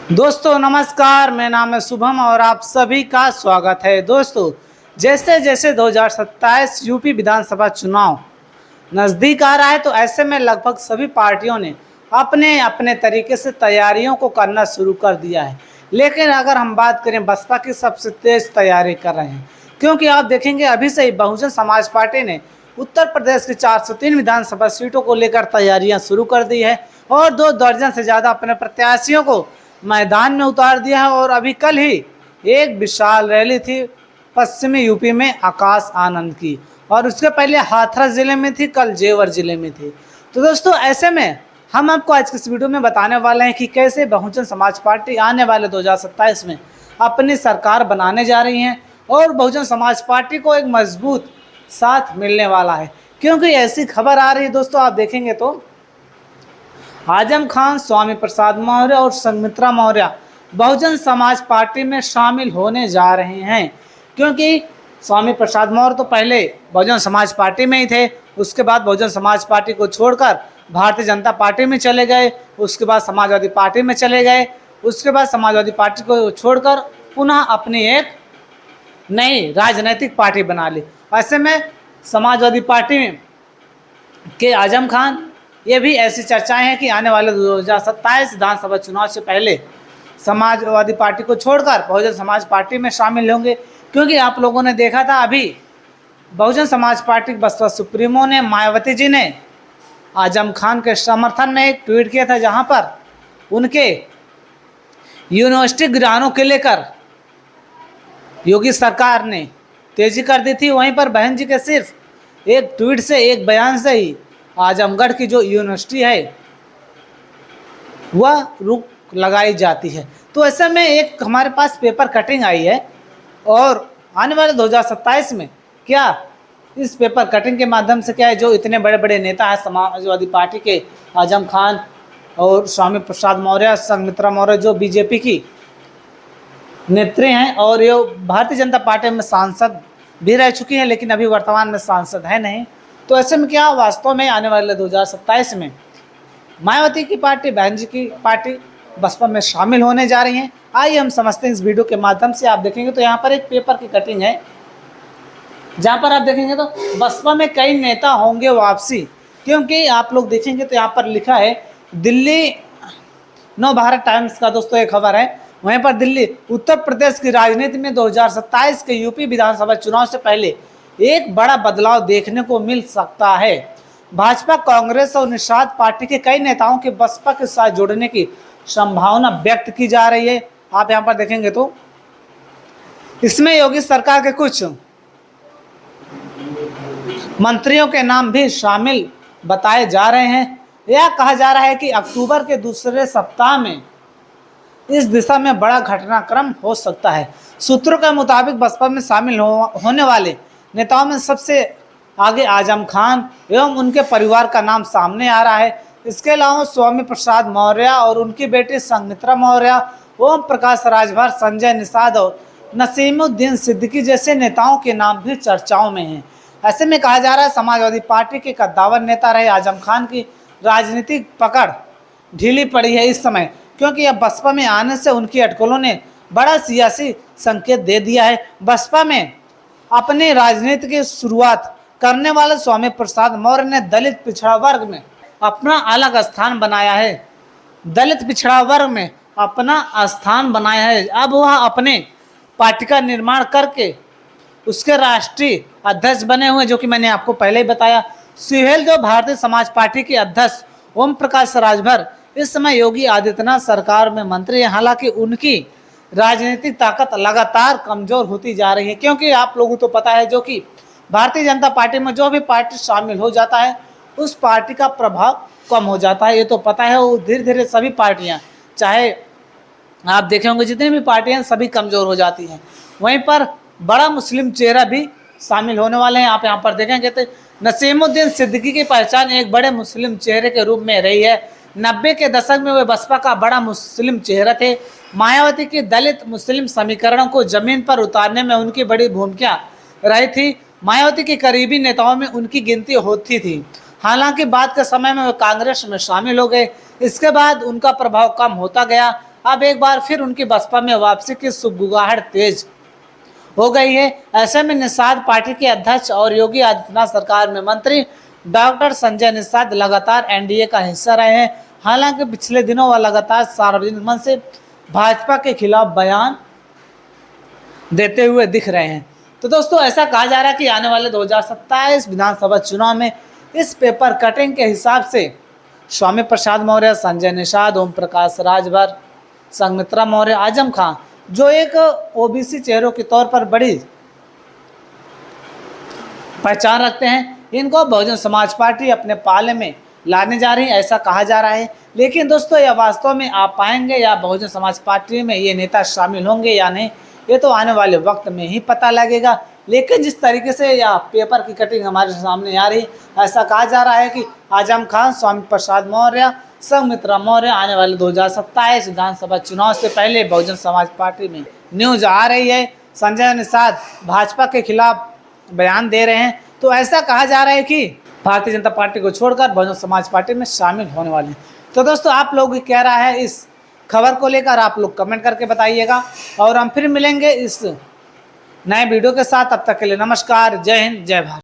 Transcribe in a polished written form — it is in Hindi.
दोस्तों नमस्कार, मेरा नाम है शुभम और आप सभी का स्वागत है। दोस्तों जैसे जैसे 2027 यूपी विधानसभा चुनाव नज़दीक आ रहा है तो ऐसे में लगभग सभी पार्टियों ने अपने अपने तरीके से तैयारियों को करना शुरू कर दिया है। लेकिन अगर हम बात करें बसपा की, सबसे तेज तैयारी कर रहे हैं, क्योंकि आप देखेंगे अभी से ही बहुजन समाज पार्टी ने उत्तर प्रदेश की 403 विधानसभा सीटों को लेकर तैयारियां शुरू कर दी है और 2 दर्जन से ज़्यादा अपने प्रत्याशियों को मैदान में उतार दिया है। और अभी कल ही एक विशाल रैली थी पश्चिमी यूपी में आकाश आनंद की, और उसके पहले हाथरस जिले में थी, कल जेवर जिले में थी। तो दोस्तों ऐसे में हम आपको आज की इस वीडियो में बताने वाले हैं कि कैसे बहुजन समाज पार्टी आने वाले 2027 में अपनी सरकार बनाने जा रही हैं और बहुजन समाज पार्टी को एक मजबूत साथ मिलने वाला है। क्योंकि ऐसी खबर आ रही है दोस्तों, आप देखेंगे तो आजम खान, स्वामी प्रसाद मौर्य और संघमित्रा मौर्य बहुजन समाज पार्टी में शामिल होने जा रहे हैं। क्योंकि स्वामी प्रसाद मौर्य तो पहले बहुजन समाज पार्टी में ही थे, उसके बाद बहुजन समाज पार्टी को छोड़कर भारतीय जनता पार्टी में चले गए, उसके बाद समाजवादी पार्टी में चले गए, उसके बाद समाजवादी पार्टी को छोड़कर पुनः अपनी एक नई राजनीतिक पार्टी बना ली। ऐसे में समाजवादी पार्टी के आजम खान, ये भी ऐसी चर्चाएं हैं कि आने वाले 2027 विधानसभा चुनाव से पहले समाजवादी पार्टी को छोड़कर बहुजन समाज पार्टी में शामिल होंगे। क्योंकि आप लोगों ने देखा था अभी बहुजन समाज पार्टी के बसपा सुप्रीमो ने, मायावती जी ने आजम खान के समर्थन में एक ट्वीट किया था, जहां पर उनके यूनिवर्सिटी गिरानों के लेकर योगी सरकार ने तेजी कर दी थी। वहीं पर बहन जी के सिर्फ एक ट्वीट से, एक बयान से ही आजमगढ़ की जो यूनिवर्सिटी है वह रुक लगाई जाती है। तो ऐसे में एक हमारे पास पेपर कटिंग आई है और आने वाले 2027 में क्या इस पेपर कटिंग के माध्यम से क्या है, जो इतने बड़े बड़े नेता हैं समाजवादी पार्टी के, आजम खान और स्वामी प्रसाद मौर्य, संघमित्रा मौर्य, जो बीजेपी की नेत्री हैं और ये भारतीय जनता पार्टी में सांसद भी रह चुकी हैं, लेकिन अभी वर्तमान में सांसद है नहीं। तो ऐसे में क्या वास्तव में आने वाले 2027 में मायावती की पार्टी, बहन जी की पार्टी बसपा में शामिल होने जा रही हैं? आइए हम समझते हैं इस वीडियो के माध्यम से। आप देखेंगे तो यहाँ पर एक पेपर की कटिंग है, जहाँ पर आप देखेंगे तो बसपा में कई नेता होंगे वापसी। क्योंकि आप लोग देखेंगे तो यहाँ पर लिखा है, दिल्ली नव भारत टाइम्स का दोस्तों एक खबर है, वहीं पर दिल्ली उत्तर प्रदेश की राजनीति में 2027 के यूपी विधानसभा चुनाव से पहले एक बड़ा बदलाव देखने को मिल सकता है। भाजपा, कांग्रेस और निषाद पार्टी के कई नेताओं के बसपा के साथ जुड़ने की संभावना व्यक्त की जा रही है। आप यहां पर देखेंगे तो इसमें योगी सरकार के कुछ मंत्रियों के नाम भी शामिल बताए जा रहे हैं। यह कहा जा रहा है कि अक्टूबर के दूसरे सप्ताह में इस दिशा में बड़ा घटनाक्रम हो सकता है। सूत्रों के मुताबिक बसपा में शामिल होने वाले नेताओं में सबसे आगे आजम खान एवं उनके परिवार का नाम सामने आ रहा है। इसके अलावा स्वामी प्रसाद मौर्य और उनकी बेटी संघमित्रा मौर्य, ओम प्रकाश राजभर, संजय निषाद और नसीमुद्दीन सिद्दीकी जैसे नेताओं के नाम भी चर्चाओं में हैं। ऐसे में कहा जा रहा है समाजवादी पार्टी के कद्दावर नेता रहे आजम खान की राजनीतिक पकड़ ढीली पड़ी है इस समय, क्योंकि अब बसपा में आने से उनकी अटकलों ने बड़ा सियासी संकेत दे दिया है। बसपा में अपनी राजनीति की शुरुआत करने वाले स्वामी प्रसाद मौर्य ने दलित पिछड़ा वर्ग में अपना अलग स्थान बनाया है। दलित पिछड़ा वर्ग में अपना स्थान बनाया है। अब वह अपने पार्टी का निर्माण करके उसके राष्ट्रीय अध्यक्ष बने हुए, जो कि मैंने आपको पहले ही बताया। सुहेल जो भारतीय समाज पार्टी के अध्यक्ष ओम प्रकाश राजभर इस समय योगी आदित्यनाथ सरकार में मंत्री हैं। हालांकि उनकी राजनीतिक ताकत लगातार कमजोर होती जा रही है, क्योंकि आप लोगों को पता है जो कि भारतीय जनता पार्टी में जो भी पार्टी शामिल हो जाता है उस पार्टी का प्रभाव कम हो जाता है। ये तो पता है, वो धीरे धीरे सभी पार्टियां, चाहे आप देखे होंगे जितनी भी पार्टियां, सभी कमजोर हो जाती हैं। वहीं पर बड़ा मुस्लिम चेहरा भी शामिल होने वाले हैं। आप यहाँ पर देखेंगे तो नसीमुद्दीन सिद्दीकी की पहचान एक बड़े मुस्लिम चेहरे के रूप में रही है। 90 के दशक में वे बसपा का बड़ा मुस्लिम चेहरा थे। मायावती की दलित मुस्लिम समीकरणों को जमीन पर उतारने में उनकी बड़ी भूमिका रही थी। मायावती के करीबी नेताओं में उनकी गिनती होती थी। हालांकि बाद के समय में वे कांग्रेस में शामिल हो गए। इसके बाद उनका प्रभाव कम होता गया। अब एक बार फिर उनकी बसपा में वापसी की सुगबुगाहट तेज हो गई है। ऐसे में निषाद पार्टी के अध्यक्ष और योगी आदित्यनाथ सरकार में मंत्री डॉक्टर संजय निषाद लगातार एनडीए का हिस्सा रहे हैं। हालांकि पिछले दिनों वह लगातार सार्वजनिक मंच से भाजपा के खिलाफ बयान देते हुए दिख रहे हैं। तो दोस्तों, ऐसा कहा जा रहा है कि आने वाले 2027 विधानसभा चुनाव में इस पेपर कटिंग के हिसाब से स्वामी प्रसाद मौर्य, संजय निषाद, ओम प्रकाश राजभर, संघमित्रा मौर्य, आजम खान, जो एक ओबीसी चेहरों के तौर पर बड़ी पहचान रखते हैं, इनको बहुजन समाज पार्टी अपने पाले में लाने जा रही है, ऐसा कहा जा रहा है। लेकिन दोस्तों, यह वास्तव में आ पाएंगे या बहुजन समाज पार्टी में ये नेता शामिल होंगे या नहीं, ये तो आने वाले वक्त में ही पता लगेगा। लेकिन जिस तरीके से यह पेपर की कटिंग हमारे सामने आ रही, ऐसा कहा जा रहा है कि आजम खान, स्वामी प्रसाद मौर्य, संघमित्रा मौर्य आने वाले 2027 विधानसभा चुनाव से पहले बहुजन समाज पार्टी में न्यूज आ रही है। संजय निषाद भाजपा के खिलाफ बयान दे रहे हैं, तो ऐसा कहा जा रहा है कि भारतीय जनता पार्टी को छोड़कर बहुजन समाज पार्टी में शामिल होने वाले हैं। तो दोस्तों, आप लोग क्या राय है इस खबर को लेकर, आप लोग कमेंट करके बताइएगा। और हम फिर मिलेंगे इस नए वीडियो के साथ। तब तक के लिए नमस्कार, जय हिंद, जय भारत।